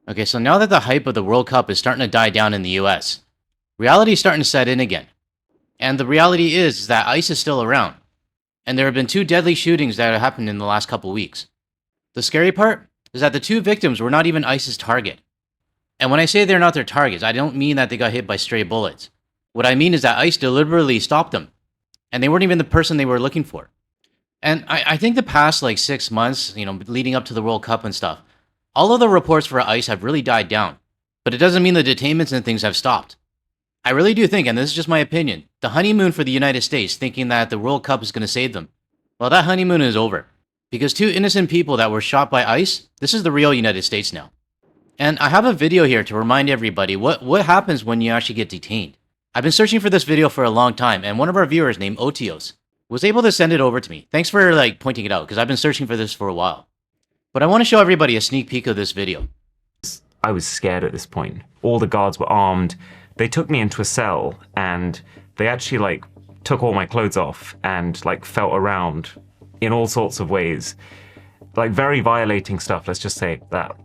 Okay, so now that the hype of the World Cup is starting to die down in the US, reality is starting to set in again. And the reality is that ICE is still around. And there have been 2 deadly shootings that have happened in the last couple weeks. The scary part is that the 2 victims were not even ICE's target. And when I say they're not their targets, I don't mean that they got hit by stray bullets. What I mean is that ICE deliberately stopped them. And they weren't even the person they were looking for. And I think the past 6 months, leading up to the World Cup and stuff, all of the reports for ICE have really died down. But it doesn't mean the detainments and things have stopped. I really do think, and this is just my opinion, the honeymoon for the United States thinking that the World Cup is going to save them, well, that honeymoon is over. Because 2 innocent people that were shot by ICE, this is the real United States now. And I have a video here to remind everybody what happens when you actually get detained. I've been searching for this video for a long time, and one of our viewers named Otios was able to send it over to me. Thanks for pointing it out, because I've been searching for this for a while. But I want to show everybody a sneak peek of this video. I was scared at this point. All the guards were armed. They took me into a cell, and they actually took all my clothes off and felt around in all sorts of ways. Very violating stuff, let's just say that.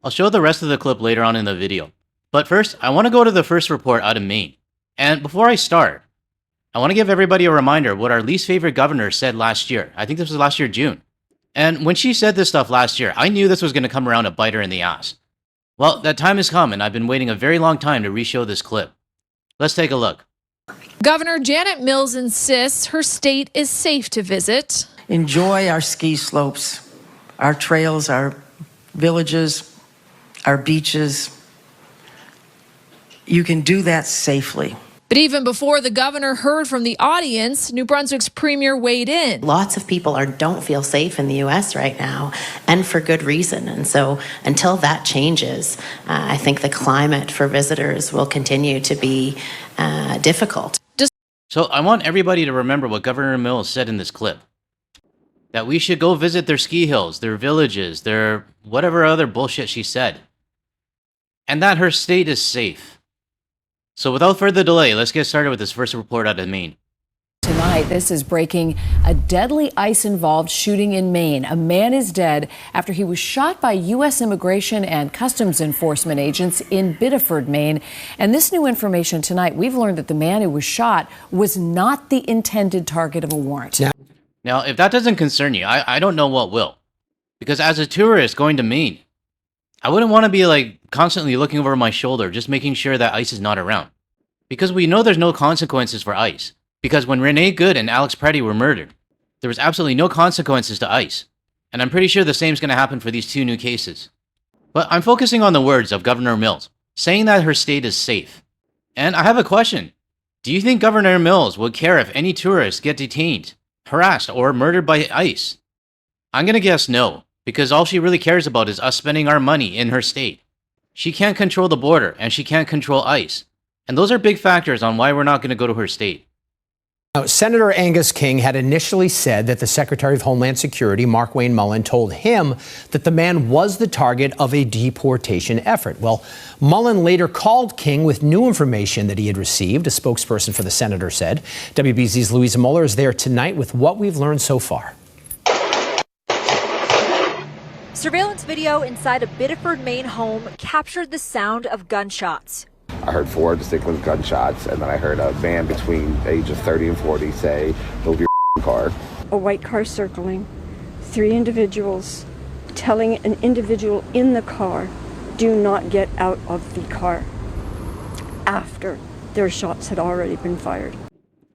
I'll show the rest of the clip later on in the video. But first, I want to go to the first report out of Maine. And before I start, I want to give everybody a reminder of what our least favorite governor said last year. I think this was last year, June. And when she said this stuff last year, I knew this was going to come around to bite her in the ass. Well, that time has come, and I've been waiting a very long time to re-show this clip. Let's take a look. Governor Janet Mills insists her state is safe to visit. Enjoy our ski slopes, our trails, our villages, our beaches. You can do that safely. But even before the governor heard from the audience, New Brunswick's premier weighed in. Lots of people don't feel safe in the U.S. right now, and for good reason. And so until that changes, I think the climate for visitors will continue to be difficult. So I want everybody to remember what Governor Mills said in this clip. That we should go visit their ski hills, their villages, their whatever other bullshit she said. And that her state is safe. So without further delay, let's get started with this first report out of Maine. Tonight, this is breaking a deadly ICE-involved shooting in Maine. A man is dead after he was shot by U.S. Immigration and Customs Enforcement agents in Biddeford, Maine. And this new information tonight, we've learned that the man who was shot was not the intended target of a warrant. Now, if that doesn't concern you, I don't know what will. Because as a tourist going to Maine, I wouldn't want to be constantly looking over my shoulder, just making sure that ICE is not around. Because we know there's no consequences for ICE. Because when Renee Good and Alex Preddy were murdered, there was absolutely no consequences to ICE. And I'm pretty sure the same's going to happen for these 2 new cases. But I'm focusing on the words of Governor Mills, saying that her state is safe. And I have a question. Do you think Governor Mills would care if any tourists get detained, harassed, or murdered by ICE? I'm going to guess no. Because all she really cares about is us spending our money in her state. She can't control the border, and she can't control ICE. And those are big factors on why we're not going to go to her state. Now, Senator Angus King had initially said that the Secretary of Homeland Security, Mark Wayne Mullen, told him that the man was the target of a deportation effort. Well, Mullen later called King with new information that he had received, a spokesperson for the senator said. WBZ's Louisa Muller is there tonight with what we've learned so far. Surveillance video inside a Biddeford, Maine home captured the sound of gunshots. I heard 4 distinct gunshots, and then I heard a man between ages 30 and 40 say, "Move your car." A white car circling, 3 individuals telling an individual in the car, "Do not get out of the car," after their shots had already been fired.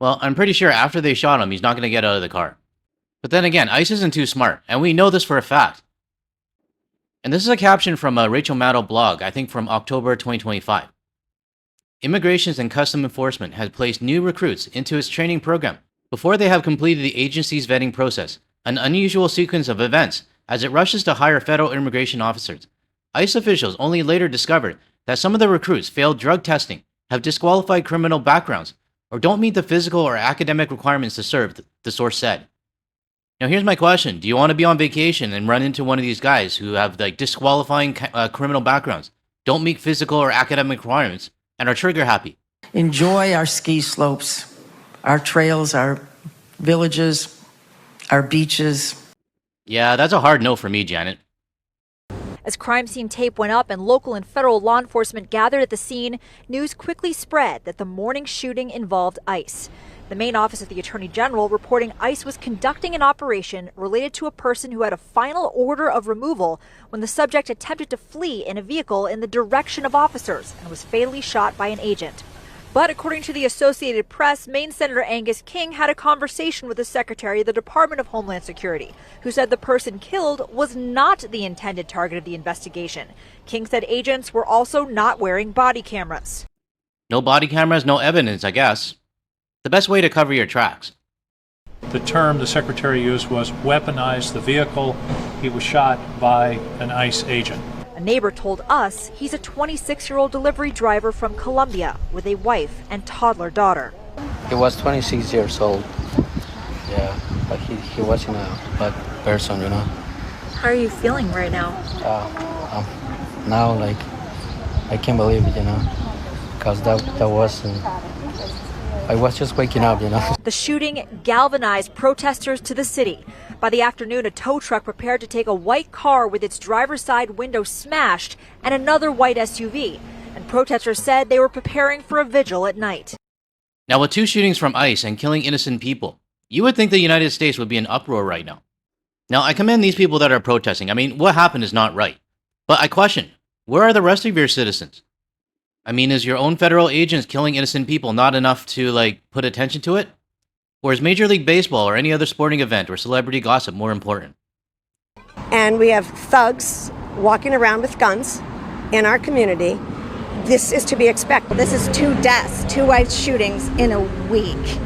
Well, I'm pretty sure after they shot him, he's not going to get out of the car. But then again, ICE isn't too smart, and we know this for a fact. And this is a caption from a Rachel Maddow blog, I think from October 2025. Immigration and Customs Enforcement has placed new recruits into its training program before they have completed the agency's vetting process, an unusual sequence of events as it rushes to hire federal immigration officers. ICE officials only later discovered that some of the recruits failed drug testing, have disqualified criminal backgrounds, or don't meet the physical or academic requirements to serve, the source said. Now here's my question. Do you want to be on vacation and run into one of these guys who have disqualifying criminal backgrounds, don't meet physical or academic requirements, and are trigger happy? Enjoy our ski slopes, our trails, our villages, our beaches. Yeah, that's a hard no for me, Janet. As crime scene tape went up and local and federal law enforcement gathered at the scene, news quickly spread that the morning shooting involved ICE. The Maine office of the Attorney General reporting ICE was conducting an operation related to a person who had a final order of removal when the subject attempted to flee in a vehicle in the direction of officers and was fatally shot by an agent. But according to the Associated Press, Maine Senator Angus King had a conversation with the Secretary of the Department of Homeland Security, who said the person killed was not the intended target of the investigation. King said agents were also not wearing body cameras. No body cameras, no evidence, I guess. The best way to cover your tracks. The term the Secretary used was weaponize the vehicle. He was shot by an ICE agent. A neighbor told us he's a 26-year-old delivery driver from Colombia with a wife and toddler daughter. He was 26 years old. Yeah, but he wasn't a bad person, you know. How are you feeling right now? Now, like, I can't believe it, you know, because that wasn't. I was just waking up, you know. The shooting galvanized protesters to the city. By the afternoon, a tow truck prepared to take a white car with its driver's side window smashed and another white SUV. And protesters said they were preparing for a vigil at night. Now, with 2 shootings from ICE and killing innocent people, you would think the United States would be in uproar right now. Now, I commend these people that are protesting. I mean, what happened is not right. But I question, where are the rest of your citizens? I mean, is your own federal agents killing innocent people not enough to, like, put attention to it? Or is Major League Baseball or any other sporting event or celebrity gossip more important? And we have thugs walking around with guns in our community. This is to be expected. This is 2 deaths, 2 ICE shootings in a week.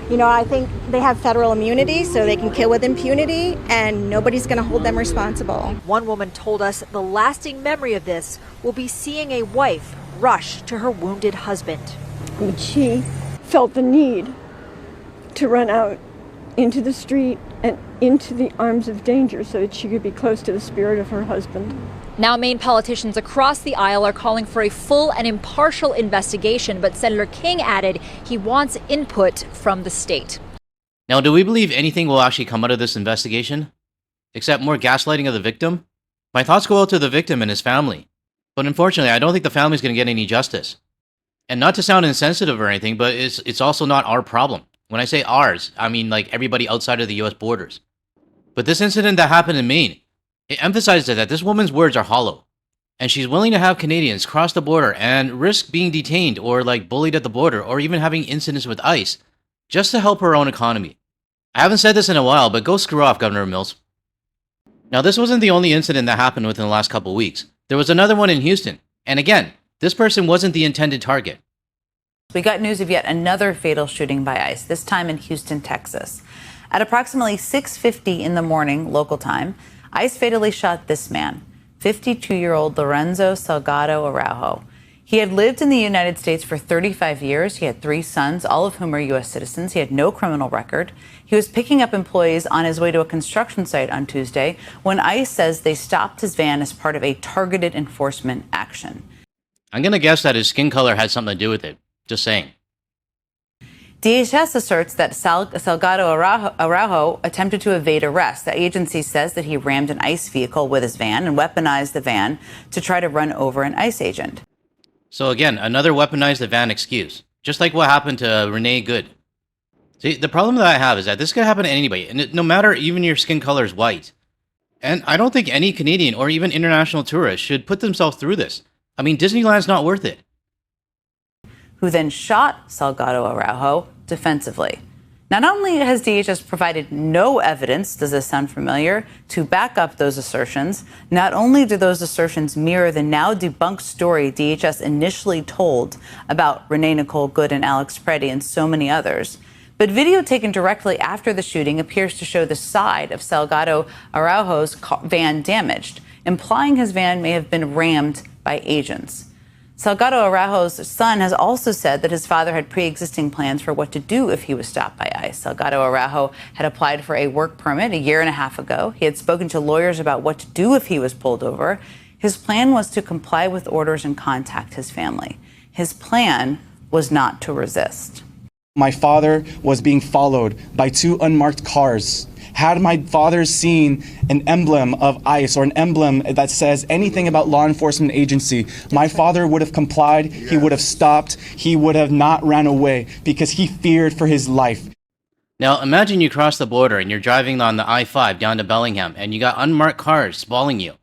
You know, I think they have federal immunity, so they can kill with impunity, and nobody's going to hold them responsible. One woman told us the lasting memory of this will be seeing a wife rush to her wounded husband. But she felt the need to run out into the street and into the arms of danger so that she could be close to the spirit of her husband. Now, Maine politicians across the aisle are calling for a full and impartial investigation, but Senator King added he wants input from the state. Now, do we believe anything will actually come out of this investigation? Except more gaslighting of the victim? My thoughts go out to the victim and his family. But unfortunately, I don't think the family's going to get any justice. And not to sound insensitive or anything, but it's also not our problem. When I say ours, I mean like everybody outside of the US borders. But this incident that happened in Maine, it emphasizes that this woman's words are hollow. And she's willing to have Canadians cross the border and risk being detained or like bullied at the border or even having incidents with ICE just to help her own economy. I haven't said this in a while, but go screw off, Governor Mills. Now, this wasn't the only incident that happened within the last couple weeks. There was another one in Houston. And again, this person wasn't the intended target. We got news of yet another fatal shooting by ICE, this time in Houston, Texas. At approximately 6:50 in the morning, local time, ICE fatally shot this man, 52-year-old Lorenzo Salgado Araujo. He had lived in the United States for 35 years. He had 3 sons, all of whom are U.S. citizens. He had no criminal record. He was picking up employees on his way to a construction site on Tuesday when ICE says they stopped his van as part of a targeted enforcement action. I'm going to guess that his skin color had something to do with it. Just saying. DHS asserts that Salgado Araujo attempted to evade arrest. The agency says that he rammed an ICE vehicle with his van and weaponized the van to try to run over an ICE agent. So again, another weaponized the van excuse. Just like what happened to Renee Good. See, the problem that I have is that this could happen to anybody, and no matter even your skin color is white. And I don't think any Canadian or even international tourist should put themselves through this. I mean, Disneyland's not worth it. Who then shot Salgado Araujo defensively. Not only has DHS provided no evidence, does this sound familiar, to back up those assertions, not only do those assertions mirror the now debunked story DHS initially told about Renee Nicole Good and Alex Preddy and so many others, but video taken directly after the shooting appears to show the side of Salgado Araujo's van damaged, implying his van may have been rammed by agents. Salgado Araujo's son has also said that his father had pre-existing plans for what to do if he was stopped by ICE. Salgado Araujo had applied for a work permit a year and a half ago. He had spoken to lawyers about what to do if he was pulled over. His plan was to comply with orders and contact his family. His plan was not to resist. My father was being followed by two unmarked cars. Had my father seen an emblem of ICE or an emblem that says anything about law enforcement agency, my father would have complied, he would have stopped, he would have not ran away because he feared for his life. Now, imagine you cross the border and you're driving on the I-5 down to Bellingham and you got unmarked cars following you.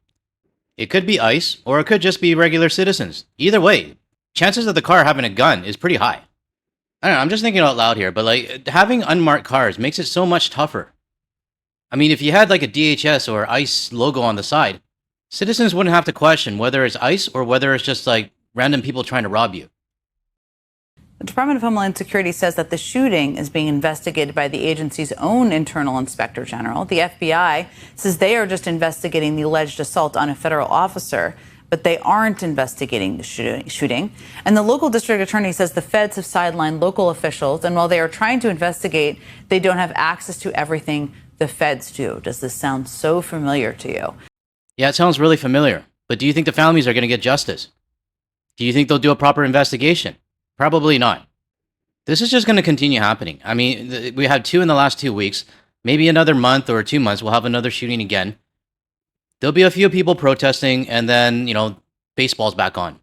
It could be ICE or it could just be regular citizens. Either way, chances of the car having a gun is pretty high. I don't know, I'm just thinking out loud here, but like having unmarked cars makes it so much tougher. I mean, if you had like a DHS or ICE logo on the side, citizens wouldn't have to question whether it's ICE or whether it's just like random people trying to rob you. The Department of Homeland Security says that the shooting is being investigated by the agency's own internal inspector general. The FBI says they are just investigating the alleged assault on a federal officer, but they aren't investigating the shooting. And the local district attorney says the feds have sidelined local officials, and while they are trying to investigate, they don't have access to everything the feds do. Does this sound so familiar to you? Yeah, it sounds really familiar. But do you think the families are going to get justice? Do you think they'll do a proper investigation? Probably not. This is just going to continue happening. I mean, we had 2 in the last 2 weeks. Maybe another month or 2 months, we'll have another shooting again. There'll be a few people protesting, and then, baseball's back on.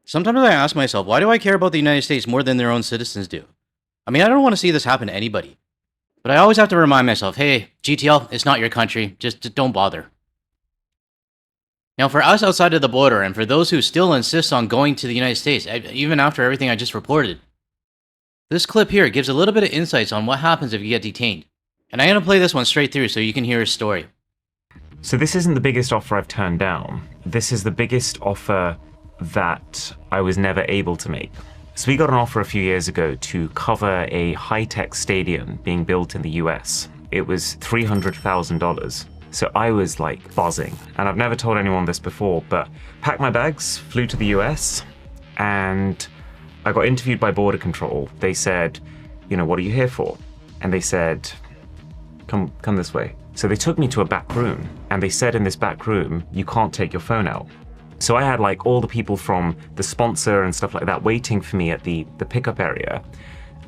Sometimes I ask myself, why do I care about the United States more than their own citizens do? I mean, I don't want to see this happen to anybody. But I always have to remind myself, hey, GTL, it's not your country. Just don't bother. Now, for us outside of the border, and for those who still insist on going to the United States, even after everything I just reported, this clip here gives a little bit of insights on what happens if you get detained. And I'm going to play this one straight through so you can hear his story. So this isn't the biggest offer I've turned down. This is the biggest offer that I was never able to make. So we got an offer a few years ago to cover a high-tech stadium being built in the US. It was $300,000. So I was like buzzing. And I've never told anyone this before, but packed my bags, flew to the US, and I got interviewed by Border Control. They said, what are you here for? And they said, come this way. So they took me to a back room, and they said in this back room, you can't take your phone out. So I had like all the people from the sponsor and stuff like that waiting for me at the pickup area,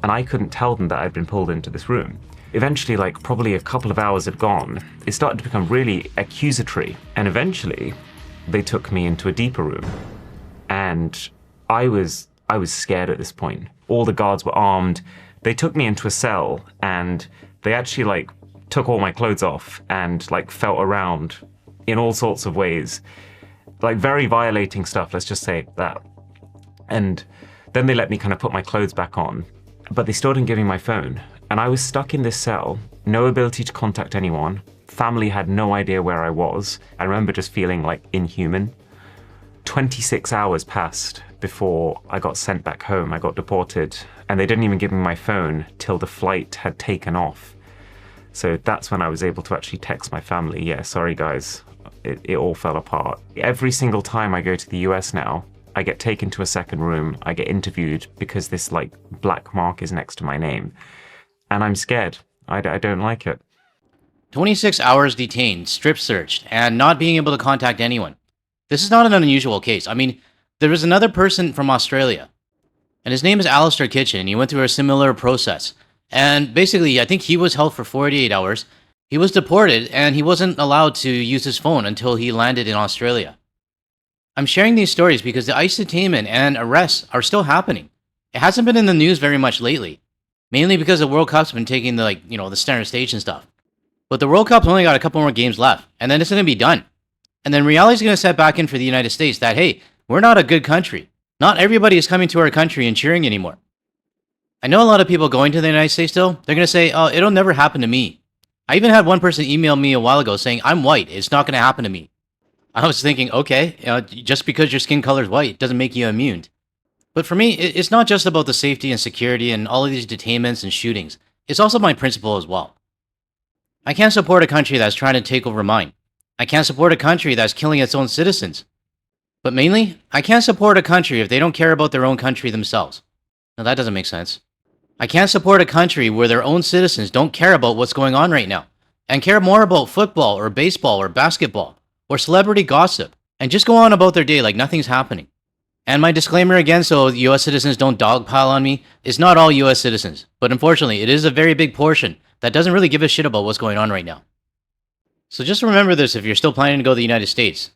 and I couldn't tell them that I'd been pulled into this room. Eventually, like probably a couple of hours had gone, it started to become really accusatory, and eventually they took me into a deeper room, and I was scared at this point. All the guards were armed. They took me into a cell, and they actually like took all my clothes off and like felt around in all sorts of ways. Like very violating stuff, let's just say that. And then they let me kind of put my clothes back on, but they still didn't give me my phone. And I was stuck in this cell, no ability to contact anyone. Family had no idea where I was. I remember just feeling like inhuman. 26 hours passed before I got sent back home. I got deported, and they didn't even give me my phone till the flight had taken off. So that's when I was able to actually text my family, yeah, sorry guys. It all fell apart. Every single time I go to the US now, I get taken to a second room, I get interviewed because this like black mark is next to my name. And I'm scared. I don't like it. 26 hours detained, strip searched, and not being able to contact anyone. This is not an unusual case. I mean, there was another person from Australia, and his name is Alistair Kitchen, and he went through a similar process. And basically, I think he was held for 48 hours. He was deported, and he wasn't allowed to use his phone until he landed in Australia. I'm sharing these stories because the ICE detainment and arrests are still happening. It hasn't been in the news very much lately, mainly because the World Cup's been taking the center stage and stuff. But the World Cup's only got a couple more games left, and then it's going to be done. And then reality's going to set back in for the United States that, hey, we're not a good country. Not everybody is coming to our country and cheering anymore. I know a lot of people going to the United States still, they're going to say, oh, it'll never happen to me. I even had one person email me a while ago saying, I'm white, it's not going to happen to me. I was thinking, okay, just because your skin color is white doesn't make you immune. But for me, it's not just about the safety and security and all of these detainments and shootings. It's also my principle as well. I can't support a country that's trying to take over mine. I can't support a country that's killing its own citizens. But mainly, I can't support a country if they don't care about their own country themselves. Now that doesn't make sense. I can't support a country where their own citizens don't care about what's going on right now, and care more about football or baseball or basketball or celebrity gossip, and just go on about their day like nothing's happening. And my disclaimer again, so US citizens don't dogpile on me, is not all US citizens, but unfortunately, it is a very big portion that doesn't really give a shit about what's going on right now. So just remember this if you're still planning to go to the United States.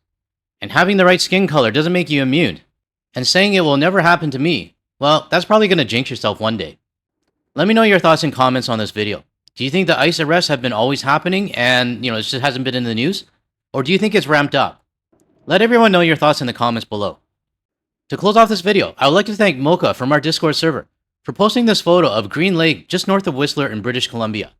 And having the right skin color doesn't make you immune. And saying it will never happen to me, well, that's probably going to jinx yourself one day. Let me know your thoughts and comments on this video. Do you think the ICE arrests have been always happening and, it just hasn't been in the news? Or do you think it's ramped up? Let everyone know your thoughts in the comments below. To close off this video, I would like to thank Mocha from our Discord server for posting this photo of Green Lake just north of Whistler in British Columbia.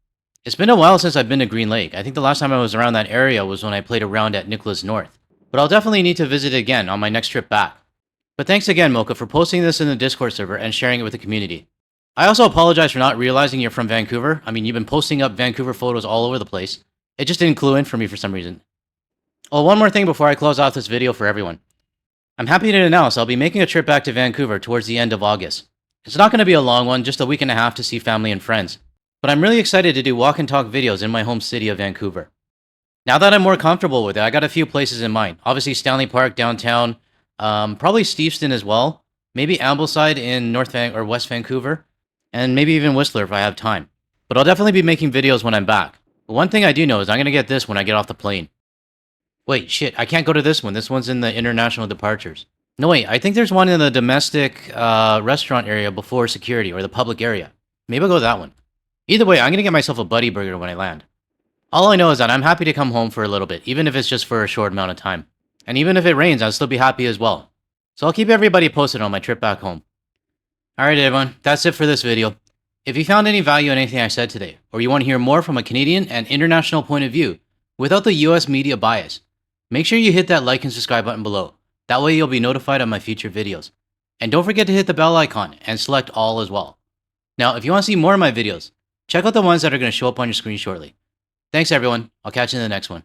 It's been a while since I've been to Green Lake. I think the last time I was around that area was when I played around at Nicholas North. But I'll definitely need to visit again on my next trip back. But thanks again, Mocha, for posting this in the Discord server and sharing it with the community. I also apologize for not realizing you're from Vancouver. I mean, you've been posting up Vancouver photos all over the place. It just didn't clue in for me for some reason. Oh, one more thing before I close off this video for everyone. I'm happy to announce I'll be making a trip back to Vancouver towards the end of August. It's not going to be a long one, just a week and a half to see family and friends. But I'm really excited to do walk and talk videos in my home city of Vancouver. Now that I'm more comfortable with it, I got a few places in mind. Obviously Stanley Park downtown, probably Steveston as well, maybe Ambleside in West Vancouver, and maybe even Whistler if I have time. But I'll definitely be making videos when I'm back. But one thing I do know is I'm going to get this when I get off the plane. Wait, shit, I can't go to this one. This one's in the international departures. No, wait, I think there's one in the domestic restaurant area before security, or the public area. Maybe I'll go to that one. Either way, I'm going to get myself a Buddy Burger when I land. All I know is that I'm happy to come home for a little bit, even if it's just for a short amount of time. And even if it rains, I'll still be happy as well. So I'll keep everybody posted on my trip back home. Alright everyone, that's it for this video. If you found any value in anything I said today, or you want to hear more from a Canadian and international point of view, without the US media bias, make sure you hit that like and subscribe button below. That way you'll be notified of my future videos. And don't forget to hit the bell icon and select all as well. Now, if you want to see more of my videos, check out the ones that are going to show up on your screen shortly. Thanks everyone, I'll catch you in the next one.